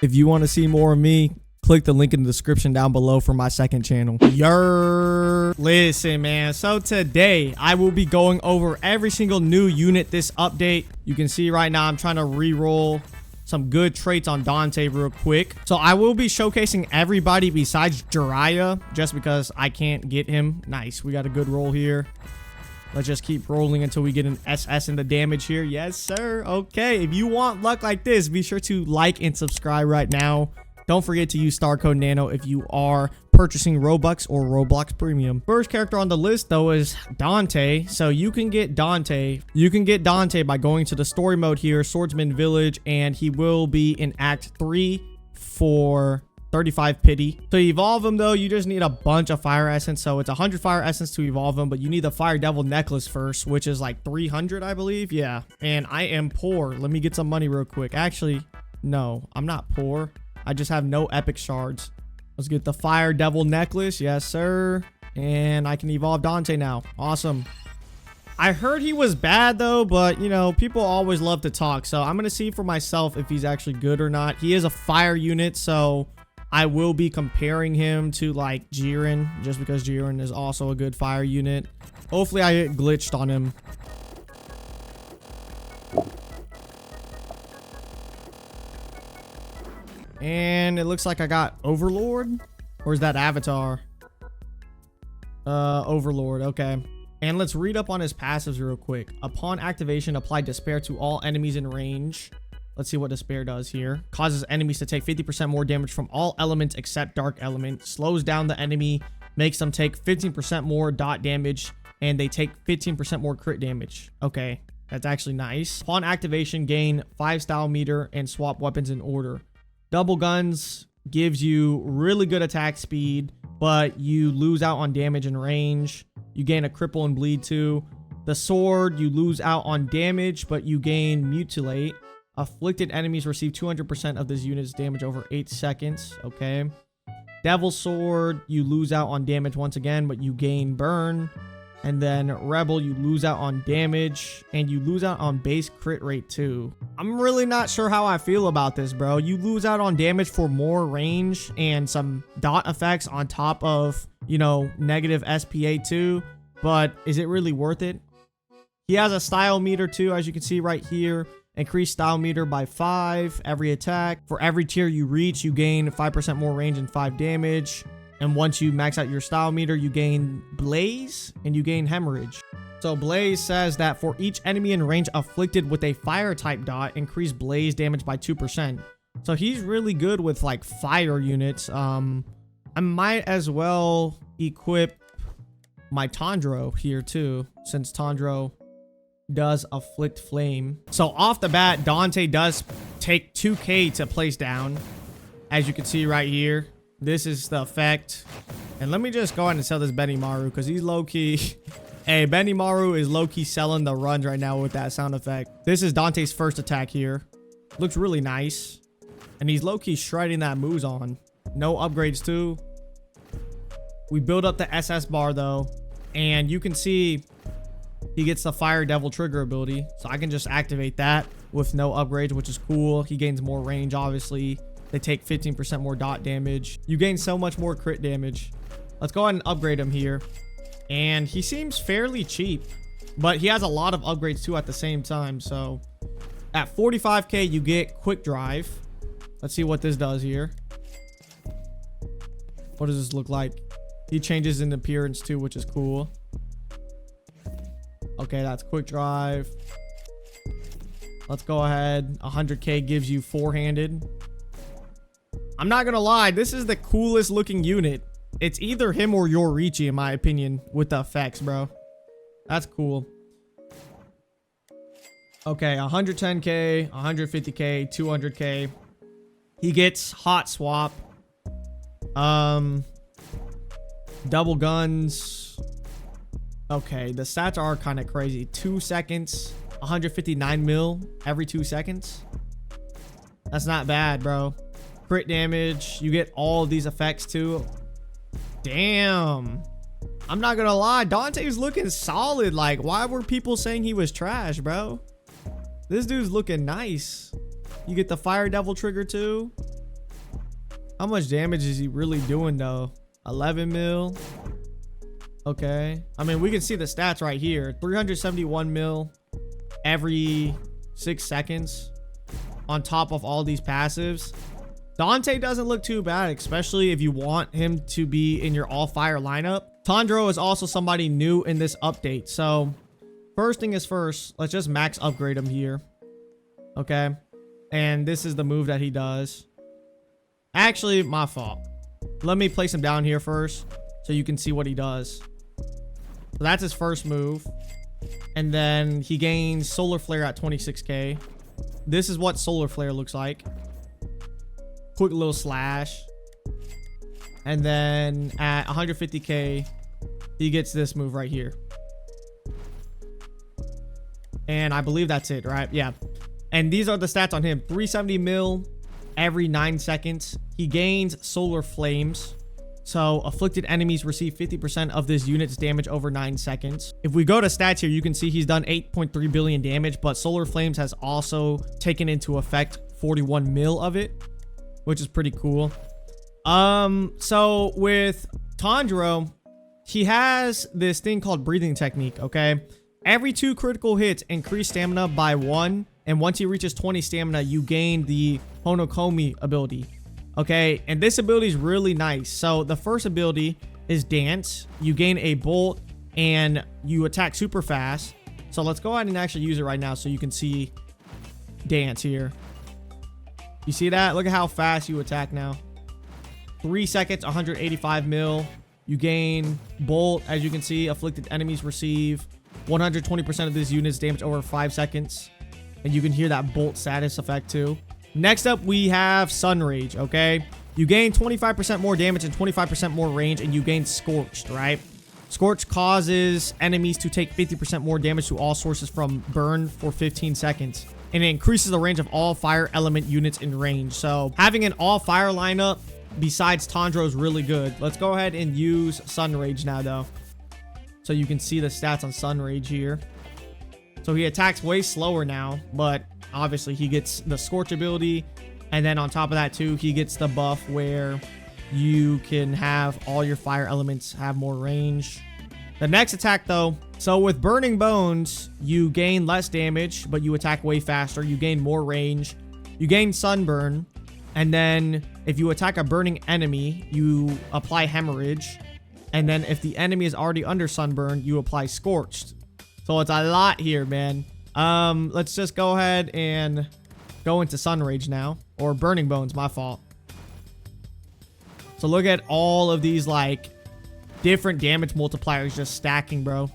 If you want to see more of me, click the link in the description down below for my second channel. Listen, man. So today I will be going over every single new unit this update. You can see right now I'm trying to re-roll some good traits on Dante real quick. So I will be showcasing everybody besides Jiraiya just because I can't get him. Nice. We got a good roll here. Let's just keep rolling until we get an SS in the damage here. Yes, sir. Okay. If you want luck like this, be sure to like and subscribe right now. Don't forget to use star code NANO if you are purchasing Robux or Roblox Premium. First character on the list though is Dante. So you can get Dante. You can get Dante by going to the story mode here, Swordsman Village, and he will be in Act 3 for 35 pity. To evolve him though, you just need a bunch of fire essence. So it's 100 fire essence to evolve him, but you need the fire devil necklace first, which is like 300, I believe. Yeah. And I am poor. Let me get some money real quick. Actually, no, I'm not poor. I just have no epic shards. Let's get the fire devil necklace. Yes, sir. And I can evolve Dante now. Awesome. I heard he was bad though, but you know, people always love to talk. So I'm going to see for myself if he's actually good or not. He is a fire unit, so I will be comparing him to like Jiren, just because Jiren is also a good fire unit. Hopefully I get glitched on him. And it looks like I got Overlord. Or is that Avatar? Overlord. Okay. And let's read up on his passives real quick. Upon activation, apply Despair to all enemies in range. Let's see what Despair does here. Causes enemies to take 50% more damage from all elements except Dark Element. Slows down the enemy. Makes them take 15% more dot damage. And they take 15% more crit damage. Okay. That's actually nice. Upon activation, gain 5 style meter and swap weapons in order. Double guns gives you really good attack speed, but you lose out on damage and range. You gain a cripple and bleed too. The sword, you lose out on damage, but you gain mutilate. Afflicted enemies receive 200% of this unit's damage over 8 seconds. Okay. Devil sword, you lose out on damage once again, but you gain burn. And then Rebel, you lose out on damage and you lose out on base crit rate too. I'm really not sure how I feel about this, bro. You lose out on damage for more range and some dot effects on top of, you know, negative SPA too. But is it really worth it? He has a style meter too, as you can see right here. Increase style meter by 5 every attack. For every tier you reach, you gain 5% more range and 5 damage. And once you max out your style meter, you gain Blaze and you gain Hemorrhage. So Blaze says that for each enemy in range afflicted with a fire type dot, increase Blaze damage by 2%. So he's really good with like fire units. I might as well equip my Tandro here too, since Tandro does afflict flame. So off the bat, Dante does take 2k to place down, as you can see right here. This is the effect. And let me just go ahead and sell this Benimaru because he's low-key. Hey, Benimaru is low-key selling the runs right now with that sound effect. This is Dante's first attack here. Looks really nice. And he's low-key shredding that Muzan. No upgrades too. We build up the SS bar though. And you can see he gets the Fire Devil trigger ability. So I can just activate that with no upgrades, which is cool. He gains more range, obviously. They take 15% more dot damage. You gain so much more crit damage. Let's go ahead and upgrade him here. And he seems fairly cheap, but he has a lot of upgrades too at the same time. So at 45k, you get quick drive. Let's see what this does here. What does this look like? He changes in appearance too, which is cool. Okay, that's quick drive. Let's go ahead. 100k gives you four-handed. I'm not gonna lie, this is the coolest looking unit. It's either him or Yorici, in my opinion, with the effects, bro. That's cool. Okay, 110k, 150k, 200k. He gets hot swap. Double guns. Okay, the stats are kind of crazy. 2 seconds, 159 mil every 2 seconds. That's not bad, bro. Crit damage. You get all of these effects too. Damn. I'm not gonna lie, Dante's looking solid. Like, why were people saying he was trash, bro? This dude's looking nice. You get the Fire Devil trigger too. How much damage is he really doing though? 11 mil. Okay. I mean, we can see the stats right here. 371 mil every 6 seconds on top of all these passives. Dante doesn't look too bad, especially if you want him to be in your all fire lineup. Tandro is also somebody new in this update. So first thing is first, let's just max upgrade him here. Okay. And this is the move that he does. Actually, my fault. Let me place him down here first so you can see what he does. So that's his first move. And then he gains Solar Flare at 26k. This is what Solar Flare looks like. Quick little slash. And then at 150k, he gets this move right here. And I believe that's it, right? Yeah. And these are the stats on him. 370 mil every 9 seconds. He gains Solar Flames. So afflicted enemies receive 50% of this unit's damage over 9 seconds. If we go to stats here, you can see he's done 8.3 billion damage, but Solar Flames has also taken into effect 41 mil of it, which is pretty cool. So with Tandro, he has this thing called breathing technique, okay? Every 2 critical hits increase stamina by 1, and once he reaches 20 stamina, you gain the Honokomi ability, okay? And this ability is really nice. So the first ability is Dance. You gain a bolt, and you attack super fast. So let's go ahead and actually use it right now so you can see Dance here. You see that? Look at how fast you attack now. 3 seconds, 185 mil. You gain Bolt. As you can see, afflicted enemies receive 120% of this unit's damage over 5 seconds. And you can hear that Bolt status effect too. Next up, we have Sun Rage, okay? You gain 25% more damage and 25% more range, and you gain Scorched, right? Scorch causes enemies to take 50% more damage to all sources from burn for 15 seconds. And it increases the range of all fire element units in range. So having an all fire lineup besides Tandro is really good. Let's go ahead and use Sun Rage now though. So you can see the stats on Sun Rage here. So he attacks way slower now, but obviously he gets the Scorch ability. And then on top of that too, he gets the buff where you can have all your fire elements have more range. The next attack though, so with Burning Bones, you gain less damage, but you attack way faster. You gain more range. You gain Sunburn. And then if you attack a burning enemy, you apply Hemorrhage. And then if the enemy is already under Sunburn, you apply Scorched. So it's a lot here, man. Let's just go ahead and go into Sun Rage now. Or Burning Bones, my fault. So look at all of these, like, different damage multipliers just stacking, bro.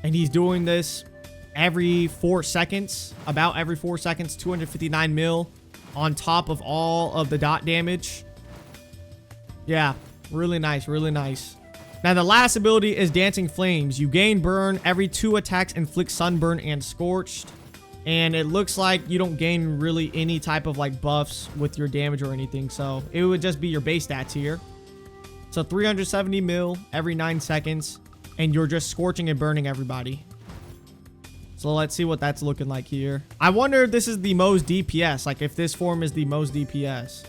And he's doing this every 4 seconds. About every 4 seconds. 259 mil on top of all of the dot damage. Yeah, really nice, really nice. Now, the last ability is Dancing Flames. You gain burn. Every 2 attacks inflict sunburn and scorched. And it looks like you don't gain really any type of like buffs with your damage or anything. So it would just be your base stats here. So 370 mil every 9 seconds. And you're just scorching and burning everybody. So let's see what that's looking like here. I wonder if this is the most DPS. Like if this form is the most DPS.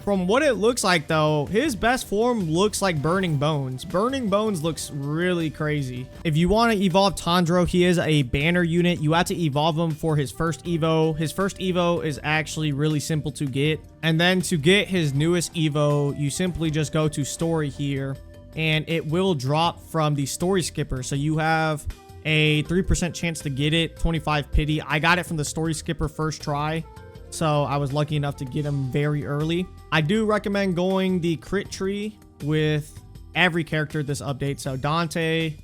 From what it looks like though, his best form looks like Burning Bones. Burning Bones looks really crazy. If you want to evolve Tandro, he is a banner unit. You have to evolve him for his first Evo. His first Evo is actually really simple to get. And then to get his newest Evo, you simply just go to story here. And it will drop from the story skipper. So you have a 3% chance to get it, 25 pity. I got it from the story skipper first try. So I was lucky enough to get him very early. I do recommend going the crit tree with every character this update. So Dante,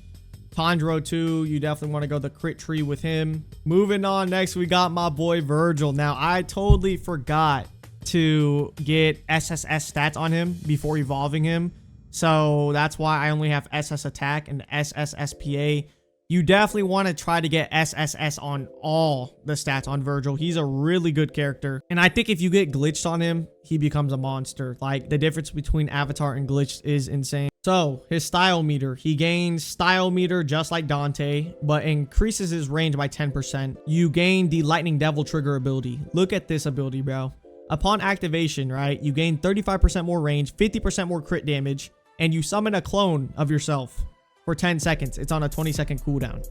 Tandro too, you definitely want to go the crit tree with him. Moving on, next we got my boy Virgil. Now I totally forgot to get SSS stats on him before evolving him. So that's why I only have SS attack and SS SPA. You definitely want to try to get SSS on all the stats on Virgil. He's a really good character. And I think if you get glitched on him, he becomes a monster. Like the difference between avatar and glitched is insane. So his style meter, he gains style meter just like Dante, but increases his range by 10%. You gain the lightning devil trigger ability. Look at this ability, bro. Upon activation, right, you gain 35% more range, 50% more crit damage, and you summon a clone of yourself for 10 seconds. It's on a 20-second cooldown.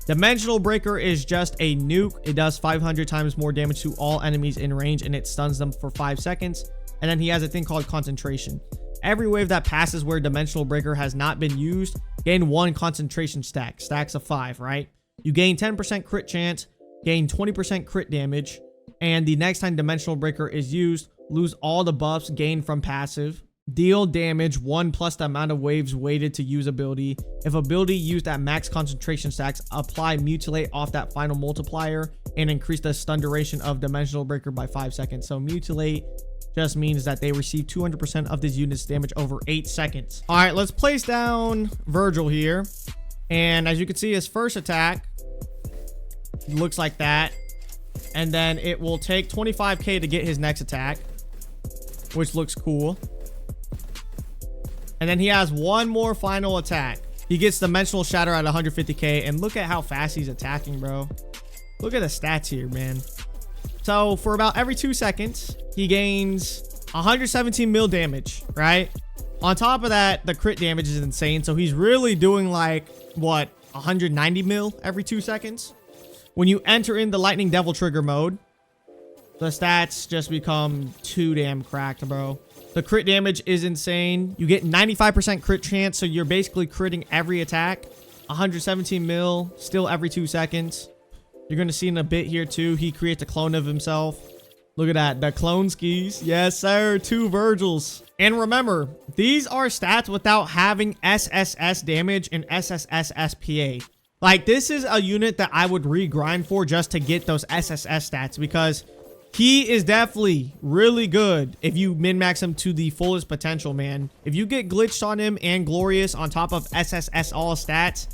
Dimensional Breaker is just a nuke. It does 500 times more damage to all enemies in range, and it stuns them for 5 seconds. And then he has a thing called Concentration. Every wave that passes where Dimensional Breaker has not been used, gain 1 concentration stack. Stacks of 5, right? You gain 10% crit chance, gain 20% crit damage, and the next time Dimensional Breaker is used, lose all the buffs gained from passive. Deal damage 1 plus the amount of waves weighted to use ability. If ability used at max concentration stacks, apply Mutilate off that final multiplier and increase the stun duration of Dimensional Breaker by 5 seconds. So Mutilate just means that they receive 200% of this unit's damage over 8 seconds. All right, let's place down Virgil here. And as you can see, his first attack looks like that. And then it will take 25k to get his next attack, which looks cool. And then he has one more final attack. He gets Dimensional Shatter at 150k. And look at how fast he's attacking, bro. Look at the stats here, man. So for about every 2 seconds, he gains 117 mil damage, right? On top of that, the crit damage is insane. So he's really doing like, what, 190 mil every 2 seconds? When you enter in the Lightning Devil trigger mode, the stats just become too damn cracked, bro. The crit damage is insane. You get 95% crit chance, so you're basically critting every attack. 117 mil, still every 2 seconds. You're going to see in a bit here, too. He creates a clone of himself. Look at that. The clone skis. Yes, sir. 2 Virgils. And remember, these are stats without having SSS damage and SSS SPA. Like, this is a unit that I would regrind for just to get those SSS stats, because he is definitely really good if you min-max him to the fullest potential, man. If you get glitched on him and glorious on top of SSS all stats,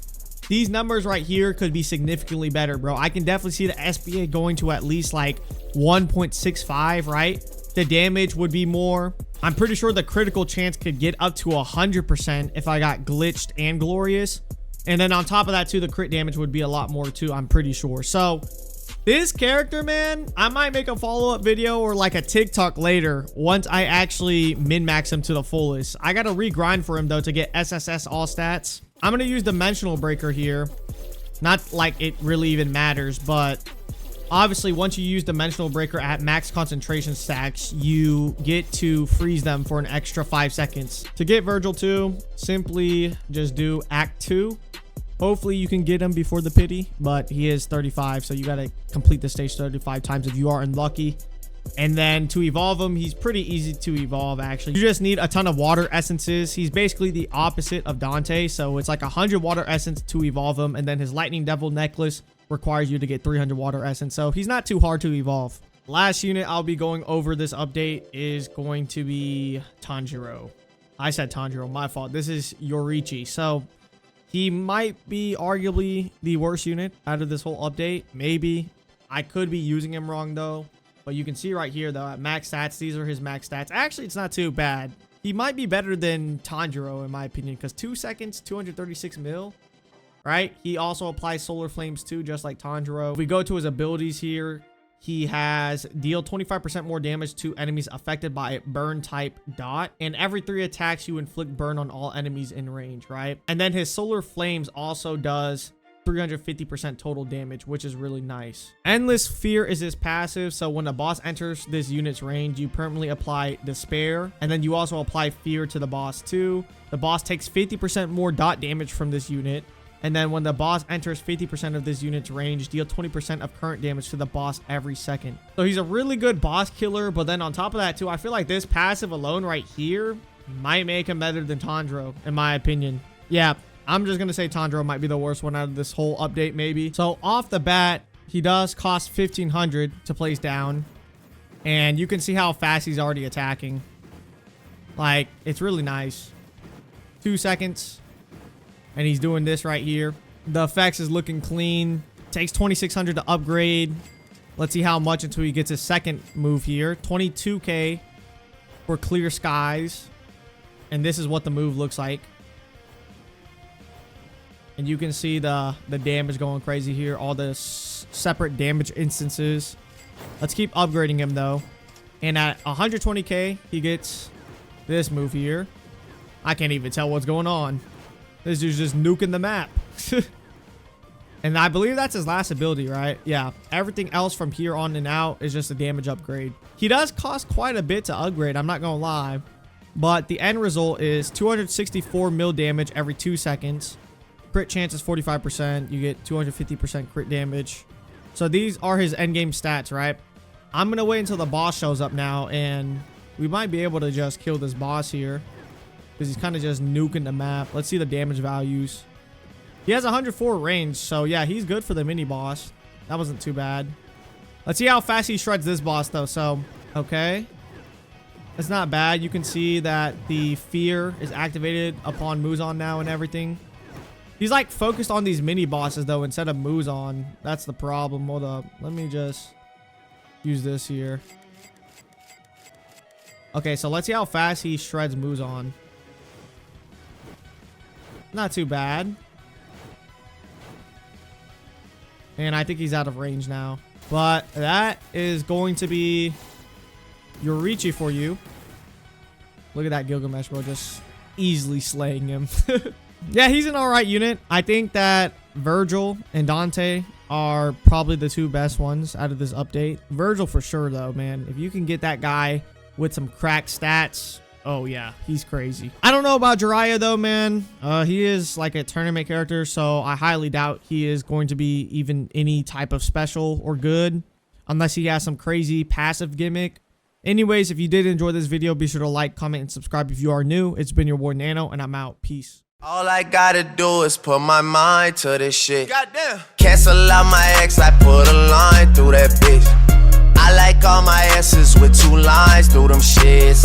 these numbers right here could be significantly better, bro. I can definitely see the SPA going to at least like 1.65, right? The damage would be more. I'm pretty sure the critical chance could get up to 100% if I got glitched and glorious. And then on top of that too, the crit damage would be a lot more too, I'm pretty sure. So this character, man, I might make a follow-up video or like a TikTok later once I actually min-max him to the fullest. I gotta regrind for him though to get SSS all stats. I'm gonna use Dimensional Breaker here. Not like it really even matters, but obviously once you use Dimensional Breaker at max concentration stacks, you get to freeze them for an extra 5 seconds. To get Virgil 2, simply just do Act 2. Hopefully you can get him before the pity, but he is 35, so you gotta complete the stage 35 times if you are unlucky. And then to evolve him, he's pretty easy to evolve, actually. You just need a ton of water essences. He's basically the opposite of Dante, so it's like 100 water essence to evolve him, and then his Lightning Devil necklace requires you to get 300 water essence, so he's not too hard to evolve. Last unit I'll be going over this update is going to be Tandro. I said Tandro, my fault. This is Yorici. So he might be arguably the worst unit out of this whole update. Maybe. I could be using him wrong though. But you can see right here though, at max stats, these are his max stats. Actually, it's not too bad. He might be better than Tandro in my opinion, because 2 seconds, 236 mil. Right? He also applies Solar Flames too, just like Tandro. If we go to his abilities here, he has deal 25% more damage to enemies affected by burn type dot. And every 3 attacks, you inflict burn on all enemies in range, right? And then his Solar Flames also does 350% total damage, which is really nice. Endless Fear is his passive, so when a boss enters this unit's range, you permanently apply Despair, and then you also apply Fear to the boss too. The boss takes 50% more dot damage from this unit. And then when the boss enters 50% of this unit's range, deal 20% of current damage to the boss every second. So he's a really good boss killer, but then on top of that too, I feel like this passive alone right here might make him better than Tandro, in my opinion. Yeah, I'm just going to say Tandro might be the worst one out of this whole update, maybe. So off the bat, he does cost 1,500 to place down. And you can see how fast he's already attacking. Like, it's really nice. 2 seconds. And he's doing this right here. The effects is looking clean. Takes 2,600 to upgrade. Let's see how much until he gets his second move here. 22k for Clear Skies. And this is what the move looks like. And you can see the damage going crazy here. All the separate damage instances. Let's keep upgrading him though. And at 120k, he gets this move here. I can't even tell what's going on. This dude's just nuking the map. And I believe that's his last ability, right? Yeah. Everything else from here on and out is just a damage upgrade. He does cost quite a bit to upgrade, I'm not gonna lie. But the end result is 264 mil damage every 2 seconds. Crit chance is 45%. You get 250% crit damage. So these are his endgame stats, right? I'm gonna wait until the boss shows up now, and we might be able to just kill this boss here, because he's kind of just nuking the map. Let's see the damage values. He has 104 range, so yeah, he's good for the mini boss. That wasn't too bad. Let's see how fast he shreds this boss though. So, okay. It's not bad. You can see that the fear is activated upon Muzan now and everything. He's like focused on these mini bosses though instead of Muzan. That's the problem. Hold up. Let me just use this here. Okay, so let's see how fast he shreds Muzan. Not too bad. And I think he's out of range now. But that is going to be Yorici for you. Look at that Gilgamesh, bro. Just easily slaying him. Yeah, he's an alright unit. I think that Virgil and Dante are probably the two best ones out of this update. Virgil for sure, though, man. If you can get that guy with some cracked stats, oh yeah, he's crazy. I don't know about Jiraiya though, man. He is like a tournament character, so I highly doubt he is going to be even any type of special or good unless he has some crazy passive gimmick. Anyways, if you did enjoy this video, be sure to like, comment, and subscribe if you are new. It's been your boy Nano, and I'm out. Peace. All I gotta do is put my mind to this shit. Goddamn. Cancel out my ex, I put a line through that bitch. I like all my S's with 2 lines through them shits.